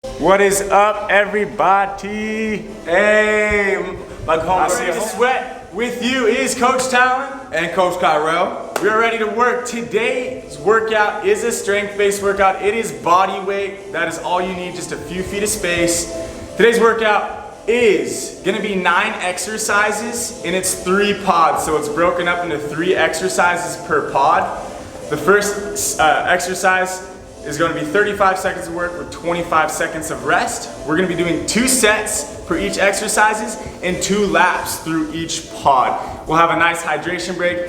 What is up, everybody? Hey, my I see a sweat. With you is Coach Talon and Coach Kyrel. We are ready to work. Today's workout is a strength-based workout. It is body weight. That is all you need, just a few feet of space. Today's workout is gonna be 9 exercises and it's 3 pods. So it's broken up into 3 exercises per pod. The first exercise is going to be 35 seconds of work with 25 seconds of rest. We're going to be doing 2 sets for each exercises and 2 laps through each pod. We'll have a nice hydration break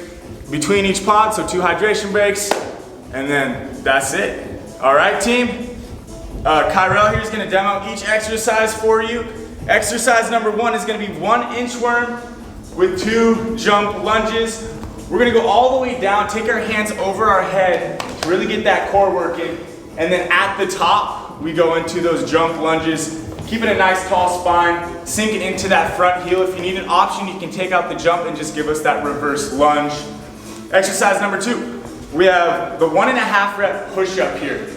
between each pod, so 2 hydration breaks, and then that's it. All right, team? Kyrel here is going to demo each exercise for you. Exercise number 1 is going to be 1 inchworm with 2 jump lunges. We're gonna go all the way down, take our hands over our head to really get that core working. And then at the top, we go into those jump lunges, keeping a nice tall spine, sinking into that front heel. If you need an option, you can take out the jump and just give us that reverse lunge. Exercise number 2, we have the 1.5 rep push-up here.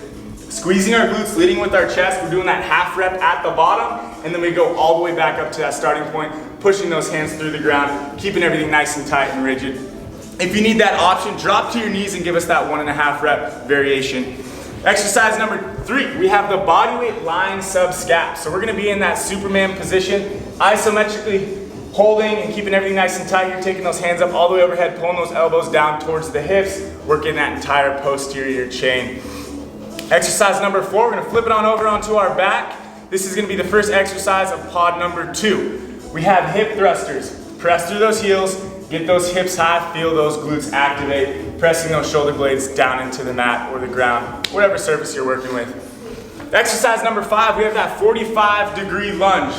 Squeezing our glutes, leading with our chest. We're doing that half rep at the bottom, and then we go all the way back up to that starting point, pushing those hands through the ground, keeping everything nice and tight and rigid. If you need that option, drop to your knees and give us that 1.5 rep variation. Exercise number 3, we have the bodyweight lying sub scap. So we're gonna be in that Superman position, isometrically holding and keeping everything nice and tight. You're taking those hands up all the way overhead, pulling those elbows down towards the hips, working that entire posterior chain. Exercise number 4, we're gonna flip it on over onto our back. This is gonna be the first exercise of pod number 2. We have hip thrusters. Press through those heels, get those hips high, feel those glutes activate, pressing those shoulder blades down into the mat or the ground, whatever surface you're working with. Exercise number 5, we have that 45-degree lunge.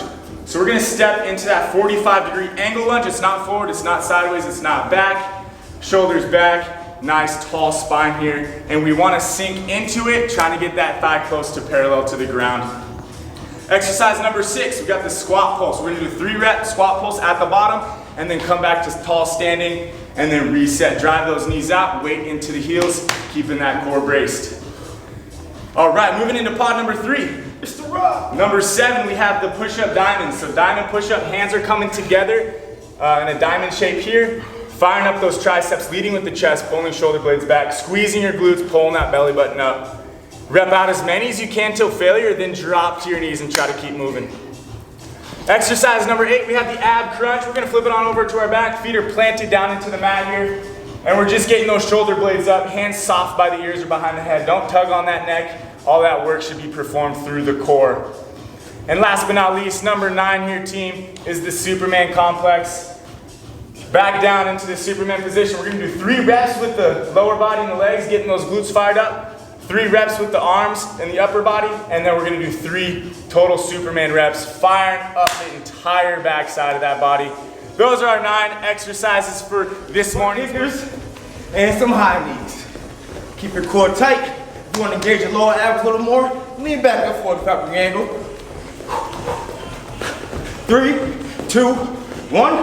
So we're gonna step into that 45-degree angle lunge. It's not forward, it's not sideways, it's not back. Shoulders back, nice tall spine here. And we wanna sink into it, trying to get that thigh close to parallel to the ground. Exercise number 6, we got the squat pulse. We're gonna do 3 rep squat pulse at the bottom, and then come back to tall standing, and then reset. Drive those knees out, weight into the heels, keeping that core braced. All right, moving into pod number 3. It's the rock. Number 7, we have the push-up diamond. So diamond push-up, hands are coming together in a diamond shape here. Firing up those triceps, leading with the chest, pulling shoulder blades back, squeezing your glutes, pulling that belly button up. Rep out as many as you can till failure, then drop to your knees and try to keep moving. Exercise number 8, we have the ab crunch. We're gonna flip it on over to our back. Feet are planted down into the mat here. And we're just getting those shoulder blades up, hands soft by the ears or behind the head. Don't tug on that neck. All that work should be performed through the core. And last but not least, number 9 here, team, is the Superman complex. Back down into the Superman position. We're gonna do 3 reps with the lower body and the legs, getting those glutes fired up. 3 reps with the arms and the upper body, and then we're gonna do 3 total Superman reps, firing up the entire backside of that body. Those are our 9 exercises for this morning. And some high knees. Keep your core tight. If you want to engage your lower abs a little more, lean back up 45-degree angle. 3, 2, 1.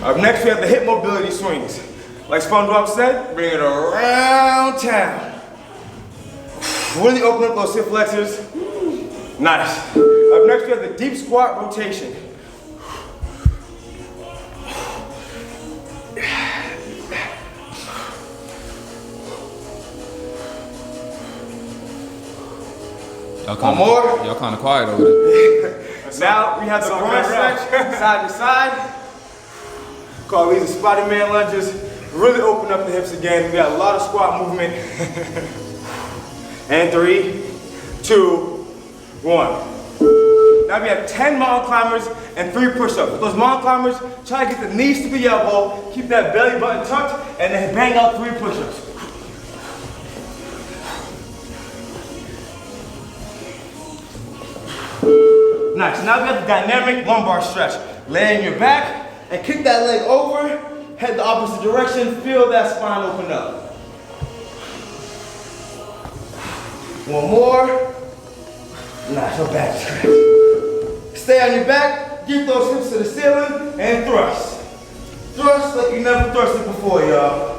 Up next, we have the hip mobility swings. Like SpongeBob said, bring it around town. Really open up those hip flexors. Nice. Up next, we have the deep squat rotation. Y'all kind of quiet over there. Now we have the groin stretch, side to side. Call these the Spider-Man lunges. Really open up the hips again. We got a lot of squat movement. And 3, 2, 1. Now we have 10 mountain climbers and 3 push-ups. With those mountain climbers, try to get the knees to the elbow, keep that belly button tucked, and then bang out 3 push-ups. Nice. Now we have the dynamic lumbar stretch. Lay on your back and kick that leg over, head the opposite direction, feel that spine open up. One more. Nice, no back stretch. Stay on your back, get those hips to the ceiling, and thrust. Thrust like you never thrusted before, y'all.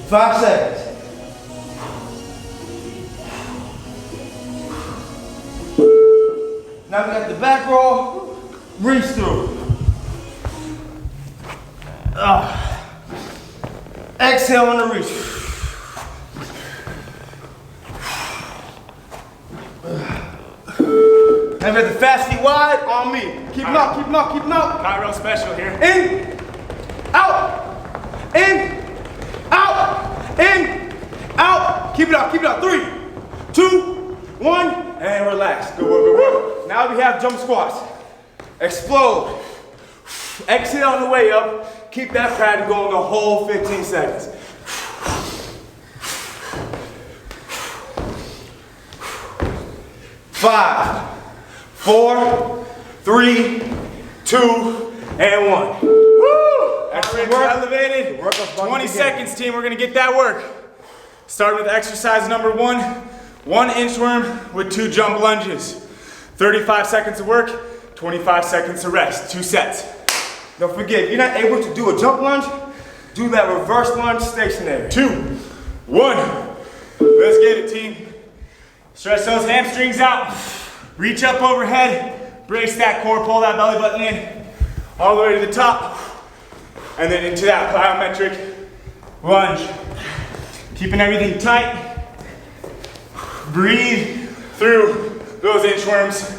5 seconds. back roll, reach through. Exhale on the reach. And with the fast feet wide, on me. Keep them up, keep them up, keep them up. Kyrel special here. In, out, in, out, in, out. Keep it up, keep it up. 3, 2, 1, and relax. Good work, good work. Now we have jump squats. Explode. Exhale on the way up. Keep that pad going the whole 15 seconds. Five, 4, 3, 2, and 1. Woo! Excellent work. Elevated. 20 seconds, team. We're gonna get that work. Starting with exercise number 1. 1 inchworm with 2 jump lunges. 35 seconds of work, 25 seconds of rest. 2 sets. Don't forget, if you're not able to do a jump lunge, do that reverse lunge stationary. 2, 1. Let's get it, team. Stretch those hamstrings out. Reach up overhead. Brace that core. Pull that belly button in. All the way to the top. And then into that plyometric lunge. Keeping everything tight. Breathe through those inchworms.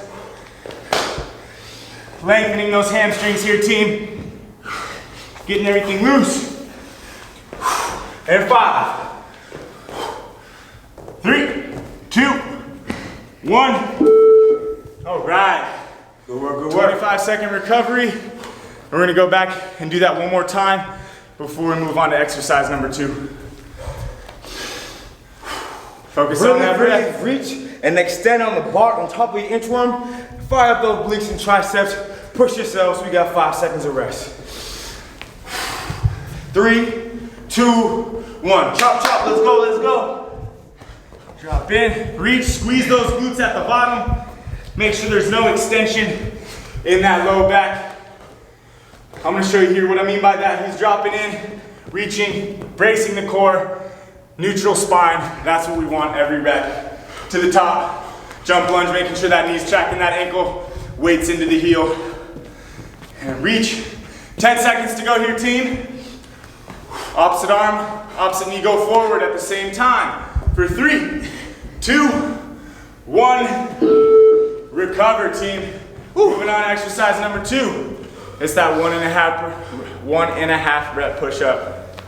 Lengthening those hamstrings here, team. Getting everything loose. And 5, 3, 2, 1. All right. Good work, good work. 25-second recovery. We're gonna go back and do that one more time before we move on to exercise number 2. Focus on that breath. Reach and extend on the bar on top of your inchworm. Fire up those obliques and triceps. Push yourselves. We got 5 seconds of rest. 3, 2, 1. Chop, chop. Let's go, let's go. Drop in, reach, squeeze those glutes at the bottom. Make sure there's no extension in that low back. I'm gonna show you here what I mean by that. He's dropping in, reaching, bracing the core, neutral spine. That's what we want every rep. To the top, jump lunge, making sure that knee's tracking that ankle, weights into the heel. And reach. 10 seconds to go here, team. Opposite arm, opposite knee, go forward at the same time. For 3, 2, 1. Recover, team. Moving on to exercise number 2. It's that 1.5 rep push-up.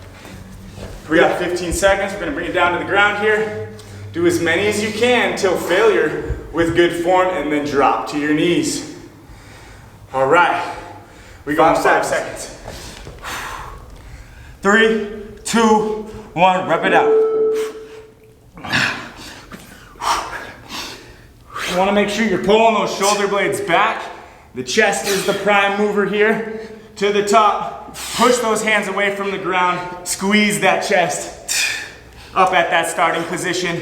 We got 15 seconds. We're gonna bring it down to the ground here. Do as many as you can till failure with good form, and then drop to your knees. All right. We got 5 seconds. 3, 2, 1. Rep it out. You want to make sure you're pulling those shoulder blades back. The chest is the prime mover here. To the top. Push those hands away from the ground. Squeeze that chest up at that starting position.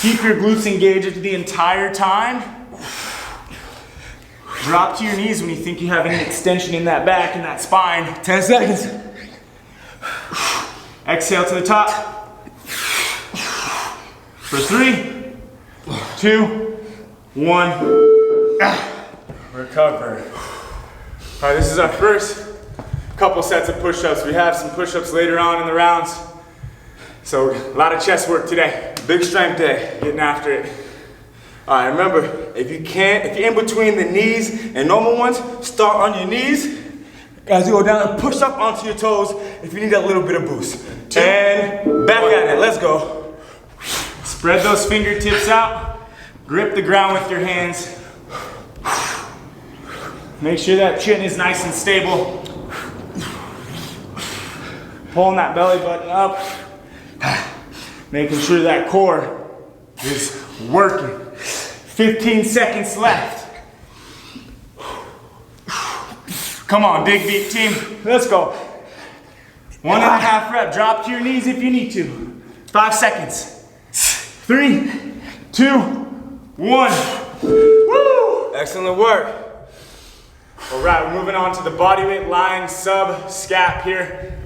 Keep your glutes engaged the entire time. Drop to your knees when you think you have any extension in that back and that spine. 10 seconds. Exhale to the top. For 3, 2, 1. Recover. All right, this is our first couple sets of push-ups. We have some push-ups later on in the rounds. So a lot of chest work today. Big strength day. Getting after it. All right, remember, if you're in between the knees and normal ones, start on your knees. As you go down and push up onto your toes if you need that little bit of boost. 2, and back at it, let's go. Spread those fingertips out. Grip the ground with your hands. Make sure that chin is nice and stable. Pulling that belly button up. Making sure that core is working. 15 seconds left. Come on, big beat team. Let's go. 1.5 rep. Drop to your knees if you need to. 5 seconds. 3, 2, 1. Woo! Excellent work. All right, we're moving on to the bodyweight lying sub scap here.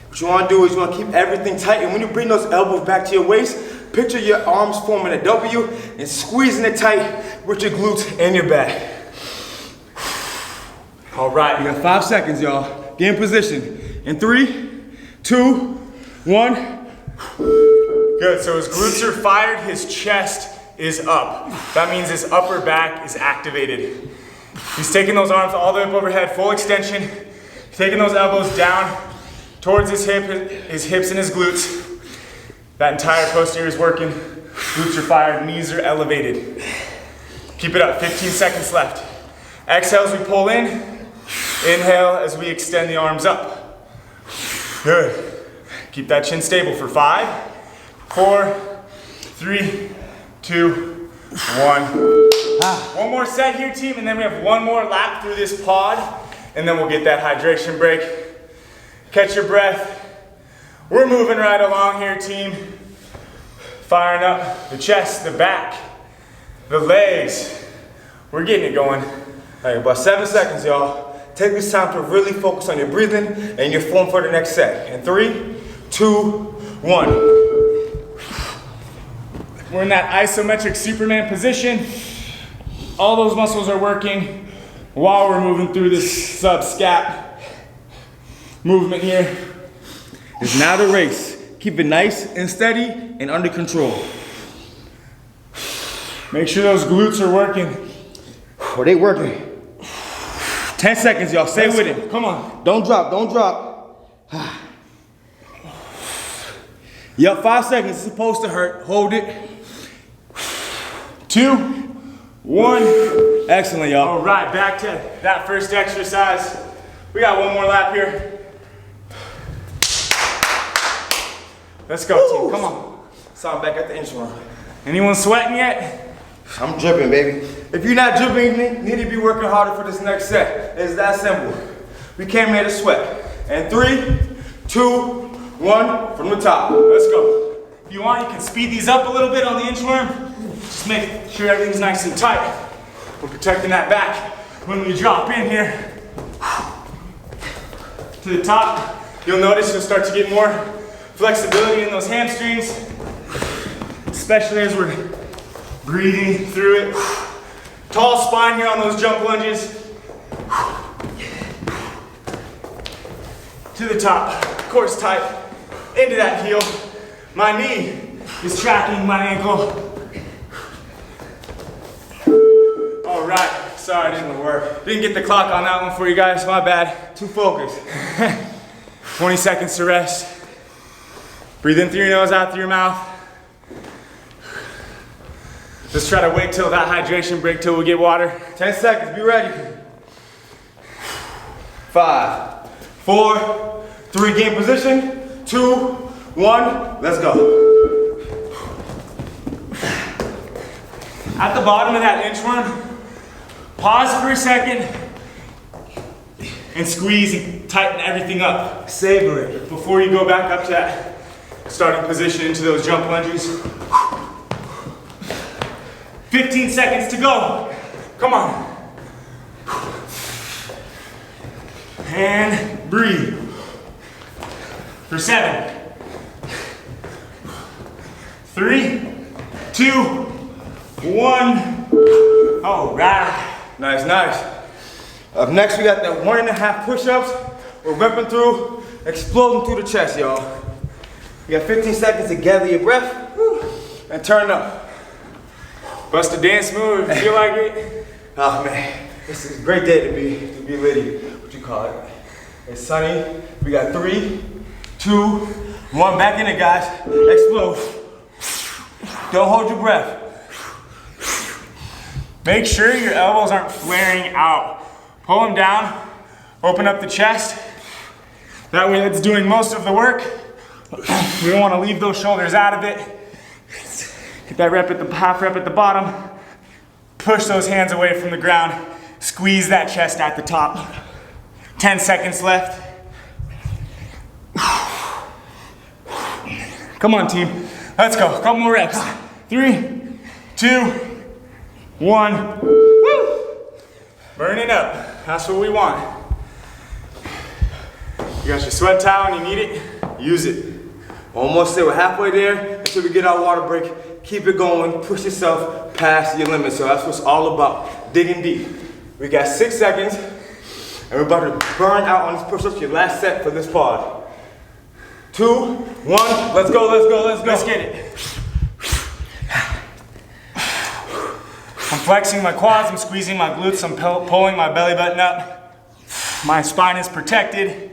What you want to do is you want to keep everything tight, and when you bring those elbows back to your waist, picture your arms forming a W and squeezing it tight with your glutes and your back. All right. You got 5 seconds, y'all. Get in position. In 3, 2, 1. Good, so his glutes are fired, his chest is up. That means his upper back is activated. He's taking those arms all the way up overhead, full extension. He's taking those elbows down towards his hips and his glutes. That entire posterior is working. Glutes are fired, knees are elevated. Keep it up, 15 seconds left. Exhale as we pull in. Inhale as we extend the arms up. Good. Keep that chin stable for 5, 4, 3, 2, 1. One more set here, team, and then we have one more lap through this pod, and then we'll get that hydration break. Catch your breath. We're moving right along here, team. Firing up the chest, the back, the legs. We're getting it going. All right, about 7 seconds, y'all. Take this time to really focus on your breathing and your form for the next set. In 3, 2, 1. We're in that isometric Superman position. All those muscles are working while we're moving through this sub-scap movement here. It's now the race. Keep it nice and steady and under control. Make sure those glutes are working. Are they working? 10 seconds, y'all. Stay with it. Come on. Don't drop, don't drop. Yup, 5 seconds. It's supposed to hurt. Hold it. 2, 1. Excellent, y'all. All right, back to that first exercise. We got one more lap here. Let's go, team. Come on. So I'm back at the Inchworm. Anyone sweating yet? I'm dripping, baby. If you're not dripping, you need to be working harder for this next set. It's that simple. We came here to sweat. And 3, 2, 1, from the top. Let's go. If you want, you can speed these up a little bit on the Inchworm. Just make sure everything's nice and tight. We're protecting that back when we drop in here. To the top, you'll notice you'll start to get more flexibility in those hamstrings, especially as we're breathing through it. Tall spine here on those jump lunges. To the top, course tight, into that heel. My knee is tracking my ankle. All right, sorry, it didn't work. Didn't get the clock on that one for you guys, my bad. Too focused. 20 seconds to rest. Breathe in through your nose, out through your mouth. Let's try to wait till that hydration break till we get water. 10 seconds, be ready. 5, 4, 3, game position. 2, 1, let's go. At the bottom of that Inchworm, pause for a second and squeeze and tighten everything up. Savor it before you go back up to that starting position into those jump lunges. 15 seconds to go. Come on. And breathe. For 7, 3, 2, 1. All right. Nice, nice. Up next, we got the 1.5 push-ups. We're repping through, exploding through the chest, y'all. You got 15 seconds to gather your breath and turn up. Bust a dance move if you feel like it. Oh man, this is a great day to be litty. What you call it? It's sunny. We got 3, 2, 1. Back in it, guys. Explode. Don't hold your breath. Make sure your elbows aren't flaring out. Pull them down, open up the chest. That way it's doing most of the work. We don't want to leave those shoulders out of it. Get that rep at the half rep at the bottom. Push those hands away from the ground. Squeeze that chest at the top. 10 seconds left. Come on, team. Let's go. Couple more reps. 3, 2, 1. Woo! Burn it up. That's what we want. You got your sweat towel and you need it? Use it. Almost there. We're halfway there until we get our water break. Keep it going. Push yourself past your limits. So that's what it's all about. Digging deep. We got 6 seconds. And we're about to burn out on these push-ups, your last set for this pod. 2, 1, let's go, let's go, let's go. Let's get it. I'm flexing my quads, I'm squeezing my glutes, I'm pulling my belly button up. My spine is protected.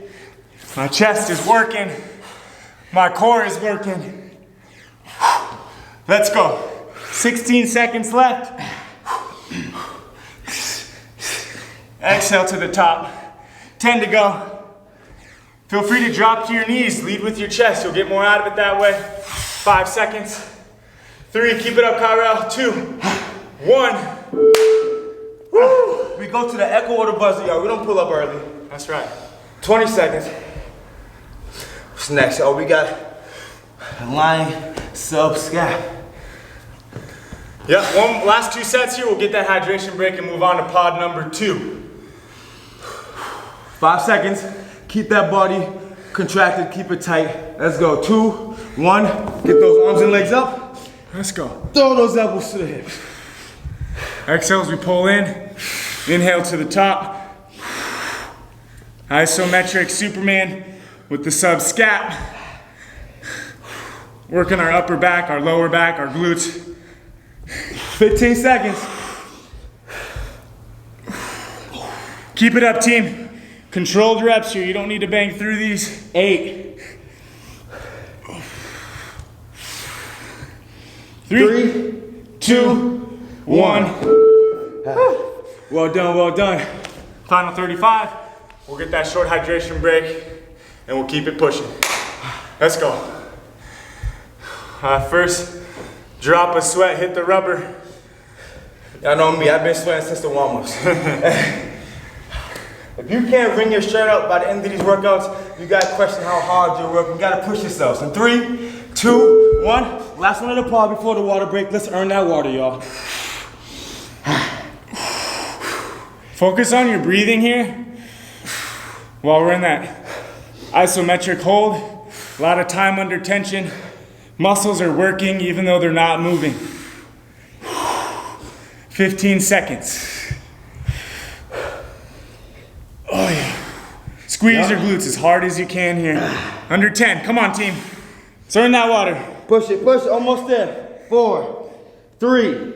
My chest is working. My core is working. Let's go. 16 seconds left. Exhale to the top. 10 to go. Feel free to drop to your knees. Lead with your chest. You'll get more out of it that way. 5 seconds. 3. Keep it up, Kyrel. 2, 1. Woo. We go to the echo or the buzzer, y'all. We don't pull up early. That's right. 20 seconds. What's next? Oh, we got lying sub scap. Yep, last 2 sets here. We'll get that hydration break and move on to pod number 2. 5 seconds. Keep that body contracted. Keep it tight. Let's go. 2, 1. Get those arms and legs up. Let's go. Throw those elbows to the hips. Exhale as we pull in. Inhale to the top. Isometric Superman with the sub scap. Working our upper back, our lower back, our glutes. 15 seconds. Keep it up, team. Controlled reps here. You don't need to bang through these. 8. 3, 2, 1. Well done, well done. Final 35. We'll get that short hydration break and we'll keep it pushing. Let's go. First, drop of sweat, hit the rubber. Y'all know me, I've been sweating since the warm-ups. If you can't wring your shirt out by the end of these workouts, you gotta question how hard you're working. You gotta push yourself. So 3, 2, 1. Last one of the pod before the water break. Let's earn that water, y'all. Focus on your breathing here while we're in that isometric hold. A lot of time under tension. Muscles are working even though they're not moving. 15 seconds. Oh yeah. Squeeze your glutes as hard as you can here. Under 10, come on team. Let's earn that water. Push it, almost there. 4, 3,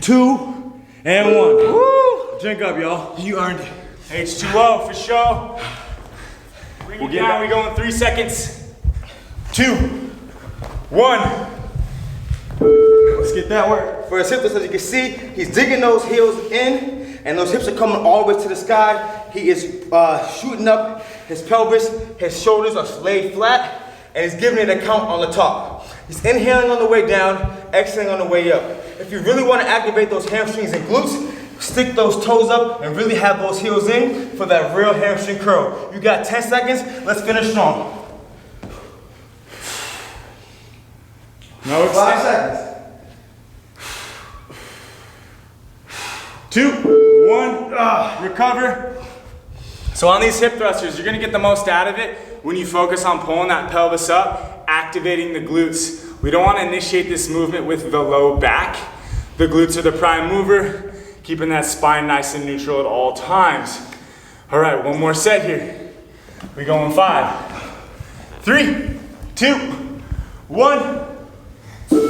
2, and 1. Woo. Drink up, y'all. You earned it. H2O for sure. Bring it down, we go in 3 seconds. 2, 1. Let's get that work. For his hips, as you can see, he's digging those heels in, and those hips are coming all the way to the sky. He is shooting up his pelvis, his shoulders are laid flat, and he's giving it a count on the top. He's inhaling on the way down, exhaling on the way up. If you really want to activate those hamstrings and glutes, stick those toes up and really have those heels in for that real hamstring curl. You got 10 seconds, let's finish strong. No, it's 5 seconds. 2, 1, recover. So on these hip thrusters, you're gonna get the most out of it when you focus on pulling that pelvis up, activating the glutes. We don't wanna initiate this movement with the low back. The glutes are the prime mover, keeping that spine nice and neutral at all times. All right, one more set here. We go in 5, 3, 2, 1.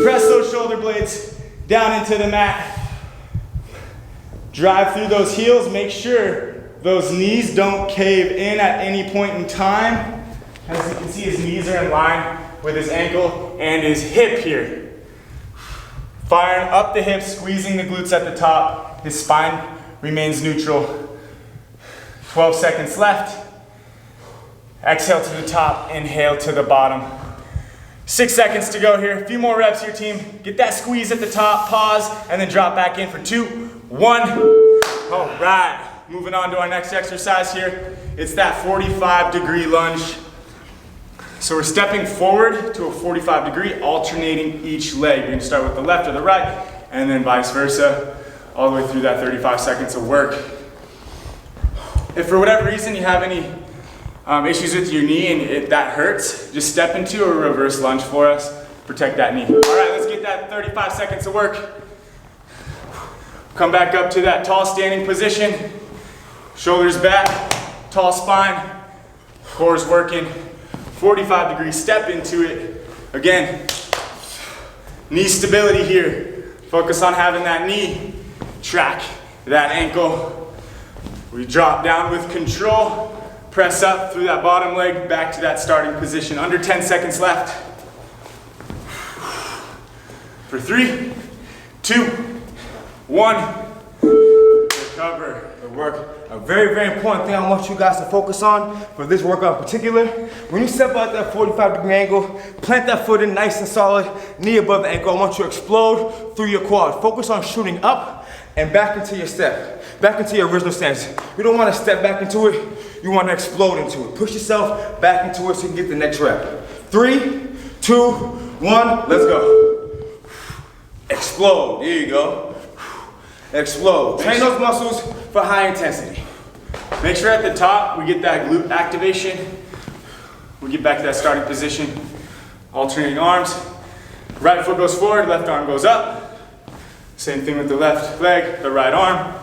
Press those shoulder blades down into the mat. Drive through those heels. Make sure those knees don't cave in at any point in time. As you can see, his knees are in line with his ankle and his hip here. Firing up the hips, squeezing the glutes at the top. His spine remains neutral. 12 seconds left. Exhale to the top, inhale to the bottom. 6 seconds to go here. A few more reps here, team. Get that squeeze at the top, pause, and then drop back in for 2, 1. All right, moving on to our next exercise here. It's that 45-degree lunge. So we're stepping forward to a 45-degree, alternating each leg. You're gonna start with the left or the right, and then vice versa, all the way through that 35 seconds of work. If for whatever reason you have any issues with your knee and that hurts, just step into a reverse lunge for us. Protect that knee. All right, let's get that 35 seconds of work. Come back up to that tall standing position. Shoulders back. tall spine, core's working. 45-degree step into it. Again, knee stability here. Focus on having that knee track that ankle. We drop down with control. Press up through that bottom leg, back to that starting position. Under 10 seconds left. For 3, 2, 1. Recover. Good work. A very, very important thing I want you guys to focus on for this workout in particular. When you step out that 45-degree angle, plant that foot in nice and solid, knee above the ankle. I want you to explode through your quad. Focus on shooting up and back into your step, back into your original stance. You don't want to step back into it. You want to explode into it. Push yourself back into it so you can get the next rep. 3, 2, 1, let's go. Explode. There you go. Explode. Train those muscles for high intensity. Make sure at the top we get that glute activation. We get back to that starting position. Alternating arms. Right foot goes forward, left arm goes up. Same thing with the left leg, the right arm.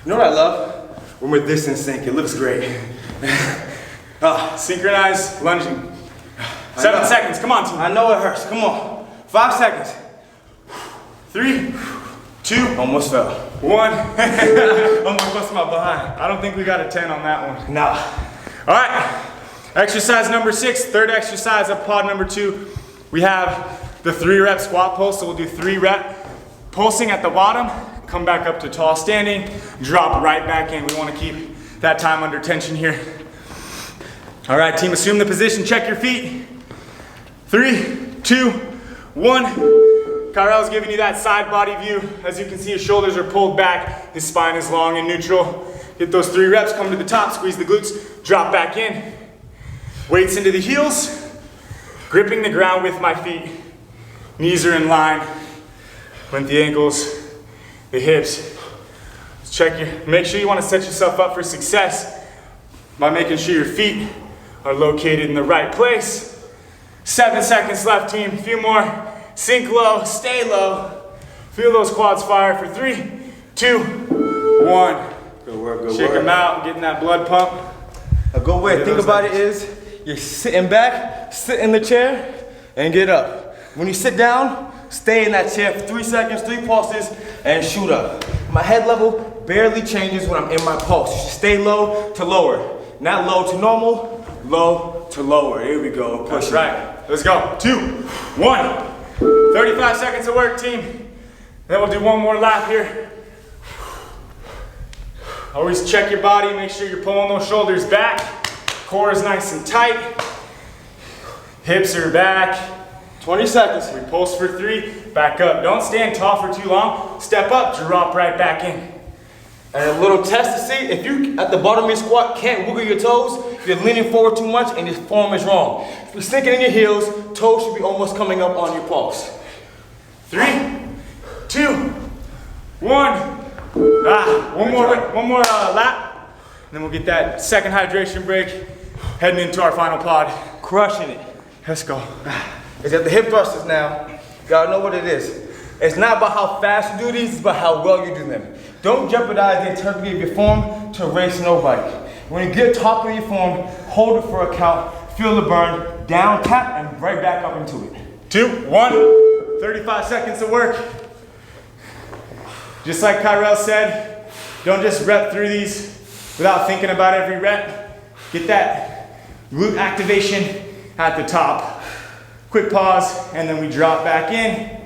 You know what I love? When we're this in sync, it looks great. Synchronized lunging. 7 seconds, come on team. I know it hurts, come on. 5 seconds. 3, 2, Almost fell. 1. Almost busted my behind. I don't think we got a 10 on that one. Nah. All right, exercise number 6, third exercise of pod number 2. We have the 3-rep squat pulse, so we'll do 3-rep. Pulsing at the bottom, come back up to tall standing, drop right back in. We want to keep that time under tension here. All right, team, assume the position, check your feet. 3, 2, 1. Kyrel's giving you that side body view. As you can see, his shoulders are pulled back, his spine is long and neutral. Get those 3 reps, come to the top, squeeze the glutes, drop back in. Weights into the heels, gripping the ground with my feet. Knees are in line with the ankles, the hips. Make sure you want to set yourself up for success by making sure your feet are located in the right place. 7 seconds left, team. A few more. Sink low, stay low. Feel those quads fire for 3, 2, 1. Good work, good work. Shake them out, getting that blood pump. A good way to think about it is you're sitting back, sit in the chair, and get up. When you sit down, stay in that chair for 3 seconds, 3 pulses, and shoot up. My head level barely changes when I'm in my pulse. You should stay low to lower. Not low to normal, low to lower. Here we go. Push. That's right. Let's go. 2, 1. 35 seconds of work, team. Then we'll do one more lap here. Always check your body, make sure you're pulling those shoulders back. Core is nice and tight. Hips are back. 20 seconds. We pulse for 3, back up. Don't stand tall for too long. Step up, drop right back in. And a little test to see if you, at the bottom of your squat, can't wiggle your toes, if you're leaning forward too much and your form is wrong. If you're sinking in your heels, toes should be almost coming up on your pulse. 3, 2, 1. One more lap. And then we'll get that second hydration break. Heading into our final pod. Crushing it. Let's go. It's at the hip thrusters now. Y'all know what it is. It's not about how fast you do these, it's about how well you do them. Don't jeopardize the integrity of your form to race nobody. When you get top of your form, hold it for a count, feel the burn, down, tap, and right back up into it. 2, 1, 35 seconds of work. Just like Kyrel said, don't just rep through these without thinking about every rep. Get that glute activation at the top. Quick pause, and then we drop back in.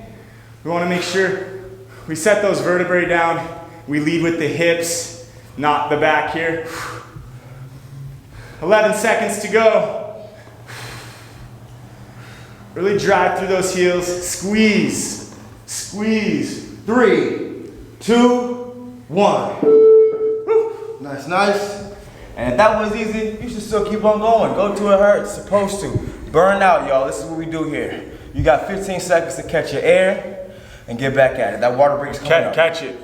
We want to make sure we set those vertebrae down. We lead with the hips, not the back here. 11 seconds to go. Really drive through those heels. Squeeze, squeeze. 3, 2, 1. Woo. Nice, nice. And if that was easy, you should still keep on going. Go till it hurts, supposed to. Burn out, y'all. This is what we do here. You got 15 seconds to catch your air and get back at it. That water break is coming up. Catch it.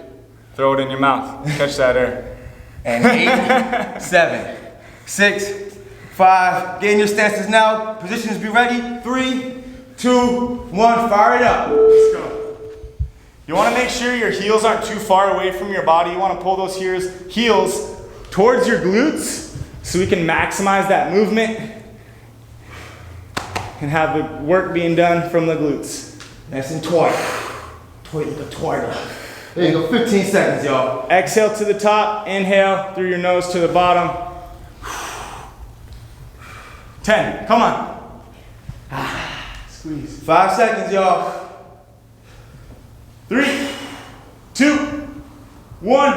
Throw it in your mouth. Catch that air. And 8, 7, 6, 5. Get in your stances now. Positions be ready. 3, 2, 1. Fire it up. Let's go. You want to make sure your heels aren't too far away from your body. You want to pull those heels towards your glutes, so we can maximize that movement and have the work being done from the glutes. Nice and tight. Tight like a twitter. There you go, 15 seconds, y'all. Exhale to the top, inhale through your nose to the bottom. 10, come on. Squeeze. 5 seconds, y'all. 3, 2, 1.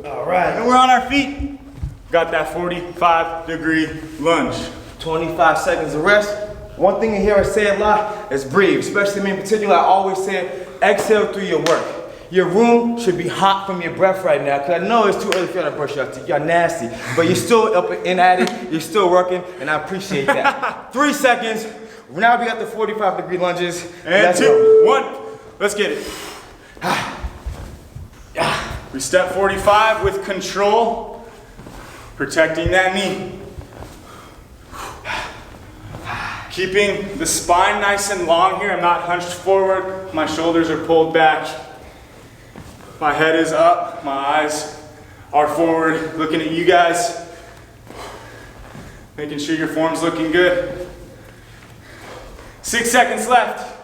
All right. And we're on our feet. Got that 45-degree lunge. 25 seconds of rest. One thing you hear us say a lot is breathe. Especially me in particular, I always say exhale through your work. Your room should be hot from your breath right now, because I know it's too early for you to brush your teeth. You're nasty, but you're still up and at it. You're still working, and I appreciate that. 3 seconds. Now we got the 45-degree lunges. And 2, 1. Let's get it. We step 45 with control, protecting that knee. Keeping the spine nice and long here. I'm not hunched forward. My shoulders are pulled back. My head is up. My eyes are forward, looking at you guys. Making sure your form's looking good. 6 seconds left.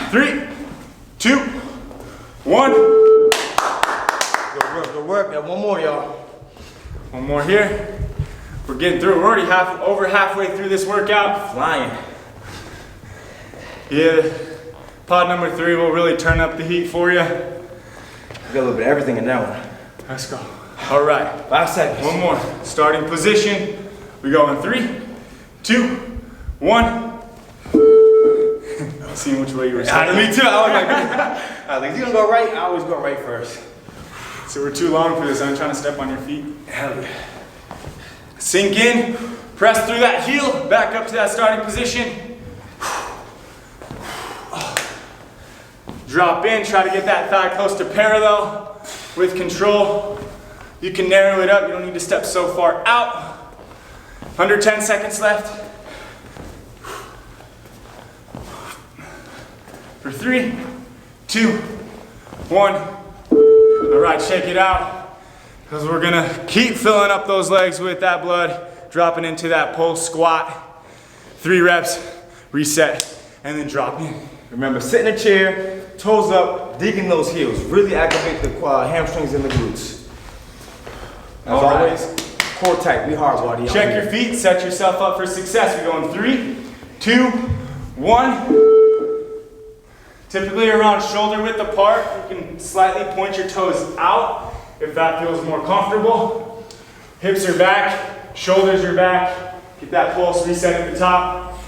3, 2, 1. Good work. Got one more, y'all. One more here. We're getting through. We're already over halfway through this workout. Flying. Yeah, pod number 3 will really turn up the heat for you. You got a little bit of everything in that one. Let's go. All right. 5 seconds. One more. Starting position. We go in 3, 2, 1. I seen which way you were starting. Me too. I was like, you gonna go right? I always go right first. So we're too long for this. I'm trying to step on your feet. Hell yeah. Sink in. Press through that heel. Back up to that starting position. Drop in. Try to get that thigh close to parallel with control. You can narrow it up. You don't need to step so far out. Under 10 seconds left. For 3, 2, 1. All right, shake it out. Because we're gonna keep filling up those legs with that blood, dropping into that pull squat. 3 reps, reset, and then drop in. Remember, sit in a chair, toes up, digging those heels. Really activate the hamstrings and the glutes. As always, core tight, be hard body. Check your feet, set yourself up for success. We go in 3, 2, 1. Typically around shoulder width apart. You can slightly point your toes out if that feels more comfortable. Hips are back, shoulders are back. Get that pulse reset at the top.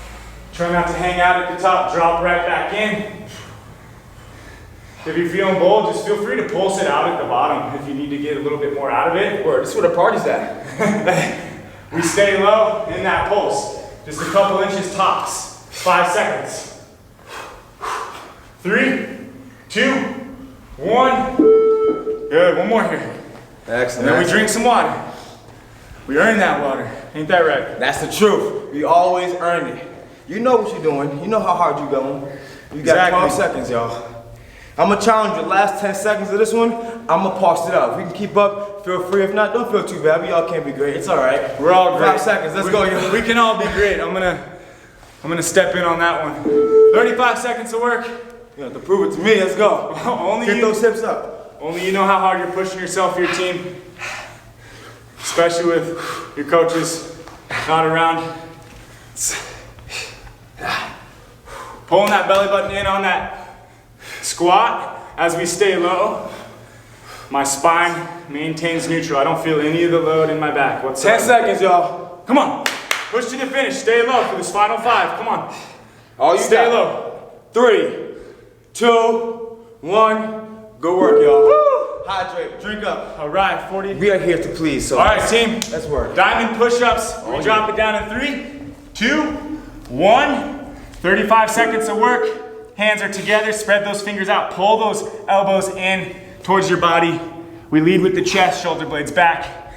Try not to hang out at the top, drop right back in. If you're feeling bold, just feel free to pulse it out at the bottom if you need to get a little bit more out of it. Word, this is where the party's at. We stay low in that pulse. Just a couple inches tops. 5 seconds. 3, 2, 1. Good, one more here. Excellent. And then we drink some water. We earn that water. Ain't that right? That's the truth. We always earn it. You know what you're doing. You know how hard you're going. You got Exactly. 12 seconds, y'all. I'm gonna challenge the last 10 seconds of this one. I'm gonna pause it out. If we can keep up, feel free. If not, don't feel too bad. We all can't be great. It's all right. We're all great. 5 seconds. Let's go, y'all. We can all be great. I'm gonna step in on that one. 35 seconds of work. You have to prove it to me. Let's go. Only Get you. those hips up. Only you know how hard you're pushing yourself, your team, especially with your coaches not around. Pulling that belly button in on that squat as we stay low. My spine maintains neutral. I don't feel any of the load in my back whatsoever. 10 seconds, y'all. Come on. Push to the finish. Stay low for this final 5. Come on. All you Stay got. low. 3, 2, 1. Go work, y'all. Hydrate. Drink up. All right, 40. We are here to please. So All right, team. let's work. Diamond push-ups. We drop it down in 3, 2, 1. 35 seconds of work. Hands are together. Spread those fingers out. Pull those elbows in towards your body. We lead with the chest, shoulder blades back.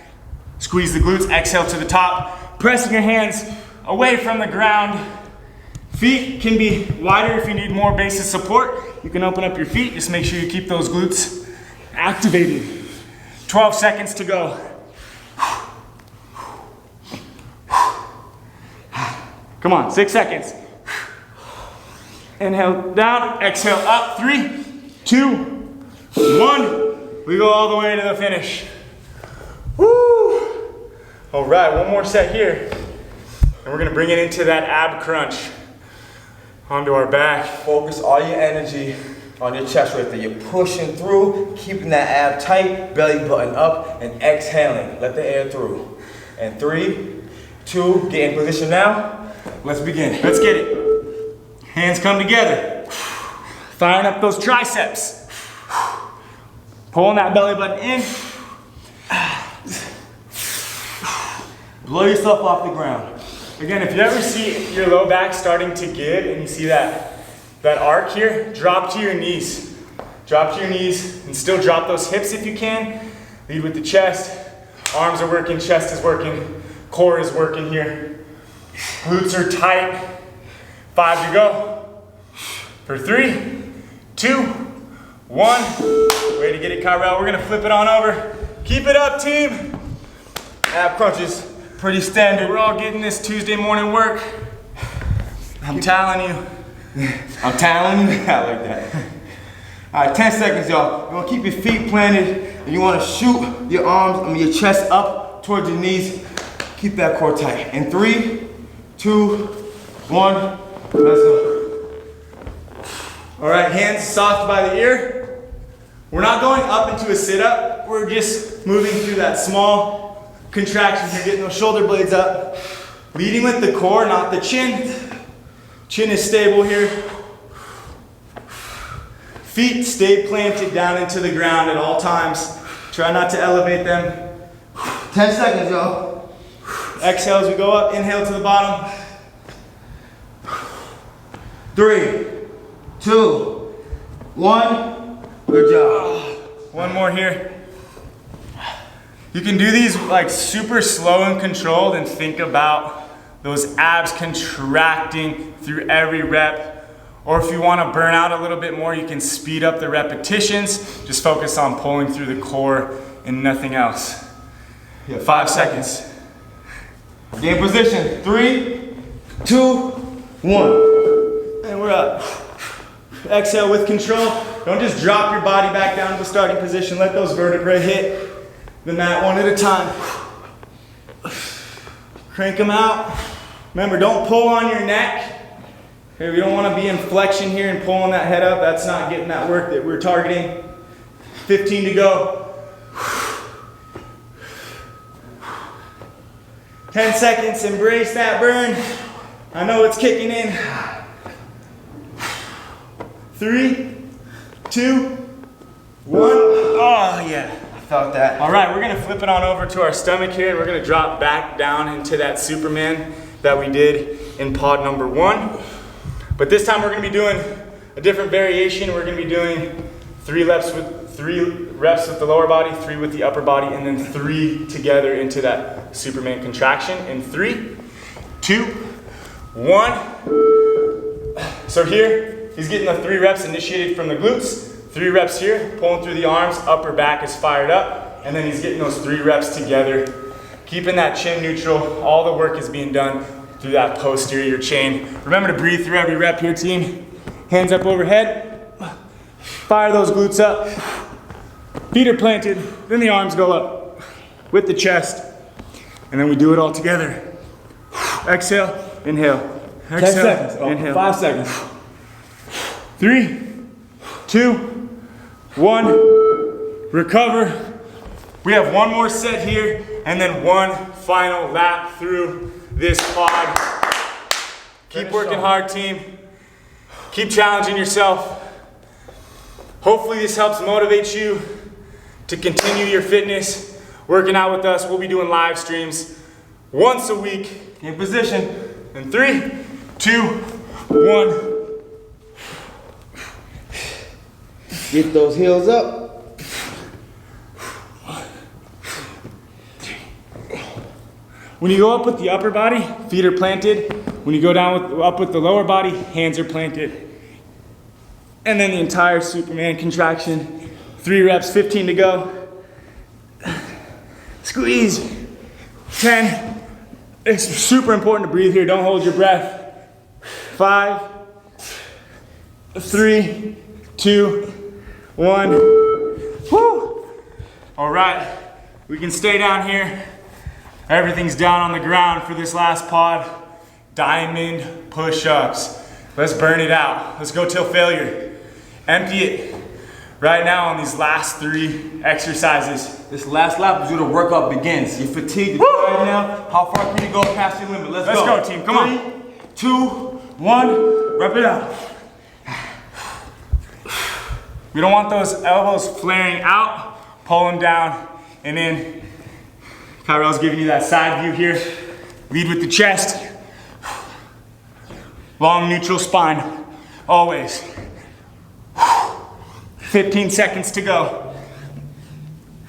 Squeeze the glutes. Exhale to the top. Pressing your hands away from the ground. Feet can be wider if you need more base of support. You can open up your feet. Just make sure you keep those glutes activated. 12 seconds to go. Come on, 6 seconds. Inhale down, exhale up. 3, 2, 1. We go all the way to the finish. Woo! All right, one more set here. And we're gonna bring it into that ab crunch. Onto our back. Focus all your energy on your chest right there. You're pushing through, keeping that ab tight, belly button up, and exhaling. Let the air through. And 3, 2, get in position now. Let's begin. Let's get it. Hands come together. Firing up those triceps. Pulling that belly button in. Blow yourself off the ground. Again, if you ever see your low back starting to give and you see that arc here, drop to your knees. Drop to your knees and still drop those hips if you can. Lead with the chest. Arms are working, chest is working, core is working here. Glutes are tight. 5 to go. For 3, 2, 1. Way to get it, Kyrel. We're gonna flip it on over. Keep it up, team. Ab crunches, pretty standard. We're all getting this Tuesday morning work. I'm telling you. I'm telling you. I like that. All right, 10 seconds, y'all. You wanna keep your feet planted and you wanna shoot your arms, your chest up towards your knees. Keep that core tight. In 3, 2, 1, let's go. All right, hands soft by the ear. We're not going up into a sit-up. We're just moving through that small contraction here, getting those shoulder blades up. Leading with the core, not the chin. Chin is stable here. Feet stay planted down into the ground at all times. Try not to elevate them. 10 seconds, y'all. Exhale as we go up, inhale to the bottom. 3, 2, 1. Good job. One more here. You can do these like super slow and controlled and think about those abs contracting through every rep. Or if you want to burn out a little bit more, you can speed up the repetitions. Just focus on pulling through the core and nothing else. Yeah, 5 seconds. Get in position. 3, 2, 1. And we're up. Exhale with control. Don't just drop your body back down to the starting position. Let those vertebrae hit the mat one at a time. Crank them out. Remember, don't pull on your neck. Okay, we don't want to be in flexion here and pulling that head up. That's not getting that work that we're targeting. 15 to go. 10 seconds, embrace that burn. I know it's kicking in. 3, 2, 1. Oh yeah, I felt that. all right, we're gonna flip it on over to our stomach here and we're gonna drop back down into that Superman that we did in pod number 1. But this time we're gonna be doing a different variation. We're gonna be doing 3 reps with the lower body, 3 with the upper body, and then 3 together into that Superman contraction in 3, 2, 1. So here, he's getting the 3 reps initiated from the glutes. 3 reps here, pulling through the arms, upper back is fired up, and then he's getting those 3 reps together, keeping that chin neutral. All the work is being done through that posterior chain. Remember to breathe through every rep here, team. Hands up overhead. Fire those glutes up. Feet are planted, then the arms go up with the chest. And then we do it all together. Exhale, inhale. Exhale, 10 seconds. Oh, inhale. 5 seconds. 3, 2, 1. Recover. We have one more set here and then one final lap through this pod. Keep working hard, team. Keep challenging yourself. Hopefully this helps motivate you to continue your fitness. Working out with us, we'll be doing live streams once a week. In position. In 3, 2, 1. Get those heels up. When you go up with the upper body, feet are planted. When you go down up with the lower body, hands are planted. And then the entire Superman contraction. 3 reps, 15 to go. Squeeze. 10. It's super important to breathe here. Don't hold your breath. 5, 3, 2, 1. Woo! All right, we can stay down here. Everything's down on the ground for this last pod. Diamond push-ups. Let's burn it out. Let's go till failure. Empty it right now on these last 3 exercises. This last lap is where the workout begins. You're fatigued right now. How far can you go past your limit? Let's go. Let's go, team. Come on. 3, 2, 1. Wrap it out. We don't want those elbows flaring out. Pull them down and in. Kyrel's giving you that side view here. Lead with the chest. Long neutral spine, always. 15 seconds to go.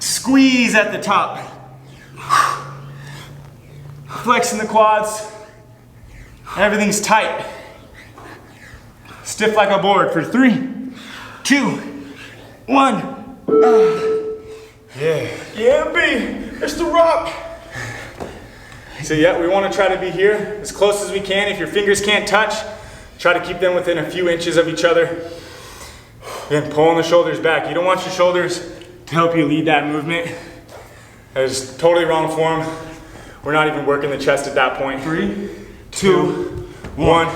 Squeeze at the top. Flexing the quads. Everything's tight. Stiff like a board for 3, 2, 1. Yeah. Yeah, B. It's the rock. So yeah, we want to try to be here as close as we can. If your fingers can't touch, try to keep them within a few inches of each other. Then pulling the shoulders back. You don't want your shoulders to help you lead that movement. That is totally wrong form. We're not even working the chest at that point. 3, 2, 1.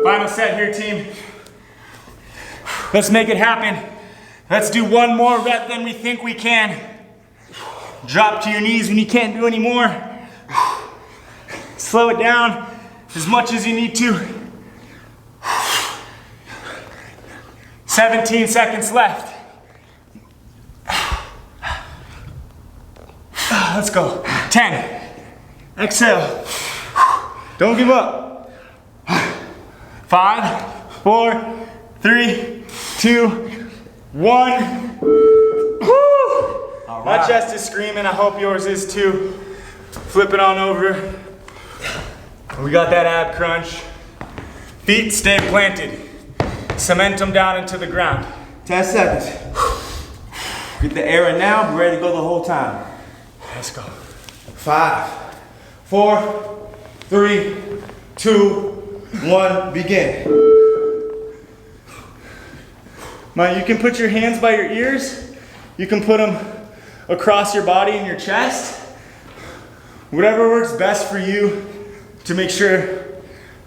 Final set here, team. Let's make it happen. Let's do one more rep than we think we can. Drop to your knees when you can't do any more. Slow it down as much as you need to. 17 seconds left. Let's go. 10. Exhale. Don't give up. 5, 4, 3, 2, 1. Woo! My chest is screaming. I hope yours is too. Flip it on over. We got that ab crunch. Feet stay planted. Cement them down into the ground. 10 seconds. Get the air in now. Be ready to go the whole time. Let's go. 5, 4, 3, 2, 1. Begin. Now you can put your hands by your ears. You can put them across your body and your chest. Whatever works best for you to make sure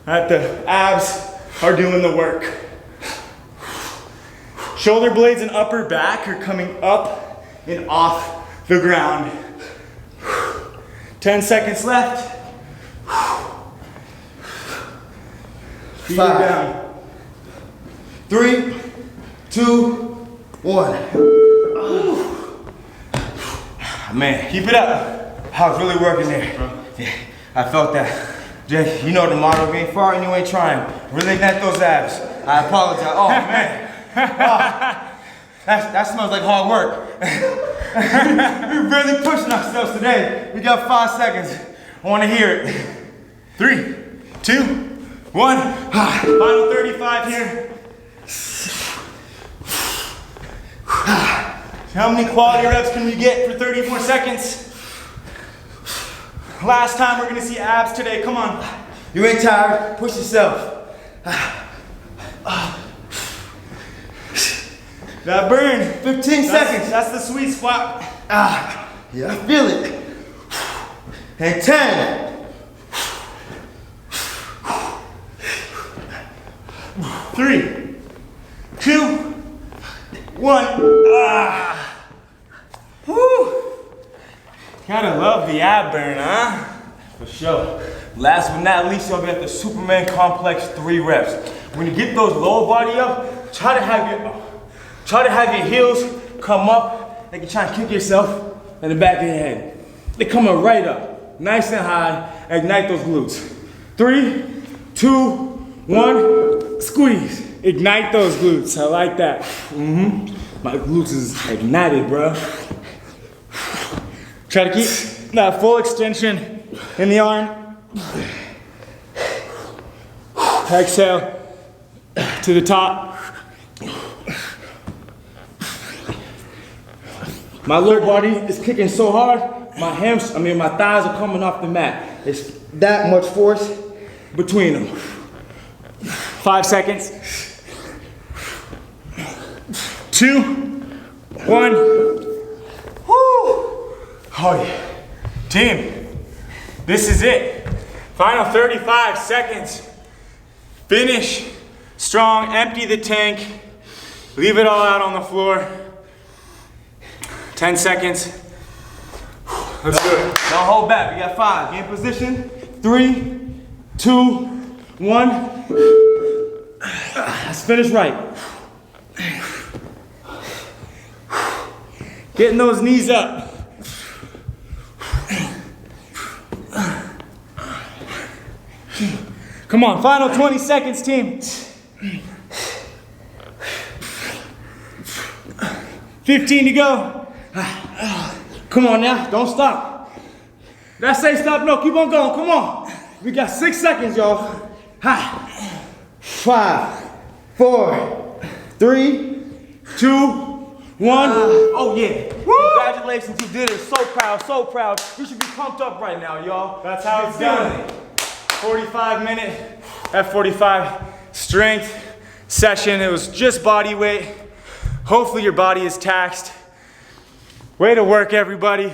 that the abs are doing the work. Shoulder blades and upper back are coming up and off the ground. 10 seconds left. Feet 5, down. 3, 2, 1. Man, Keep it up. I was really working there. Yeah, I felt that. Just, you know the motto, if you ain't farting, you ain't trying. Really ignite those abs. I apologize. Oh, man. Oh, that smells like hard work. We're really pushing ourselves today. We got 5 seconds. I want to hear it. 3, 2, 1. Final 35 here. How many quality reps can we get for 30 more seconds? Last time we're gonna see abs today, come on. You ain't tired, push yourself. That burn. 15 seconds. That's the sweet spot. Yeah, I feel it. And 10. 3, 2, 1. Woo. Gotta love the ab burn, huh? For sure. Last but not least, you'll be at the Superman Complex 3 reps. When you get those lower body up, try to have your heels come up like you're trying to kick yourself in the back of your head. They're coming right up, nice and high. Ignite those glutes. 3, 2, 1, squeeze. Ignite those glutes, I like that. My glutes is ignited, bro. Try to keep that full extension in the arm. Exhale to the top. My lower body is kicking so hard, my thighs are coming off the mat. It's that much force between them. 5 seconds. 2, 1. Woo! Oh yeah. Team, this is it. Final 35 seconds. Finish strong, empty the tank. Leave it all out on the floor. 10 seconds. Let's do it. Don't hold back. We got 5. Get in position. 3, 2, 1. Let's finish right. Getting those knees up. Come on, final 20 seconds, team. 15 to go. Come on now, don't stop. Did I say stop? No, keep on going, come on. We got 6 seconds, y'all. 5, 4, 3, 2, 1. Oh yeah. Woo! Congratulations, you did it. So proud, so proud. You should be pumped up right now, y'all. That's how it's done. 45-minute F45 strength session. It was just body weight. Hopefully your body is taxed. Way to work, everybody.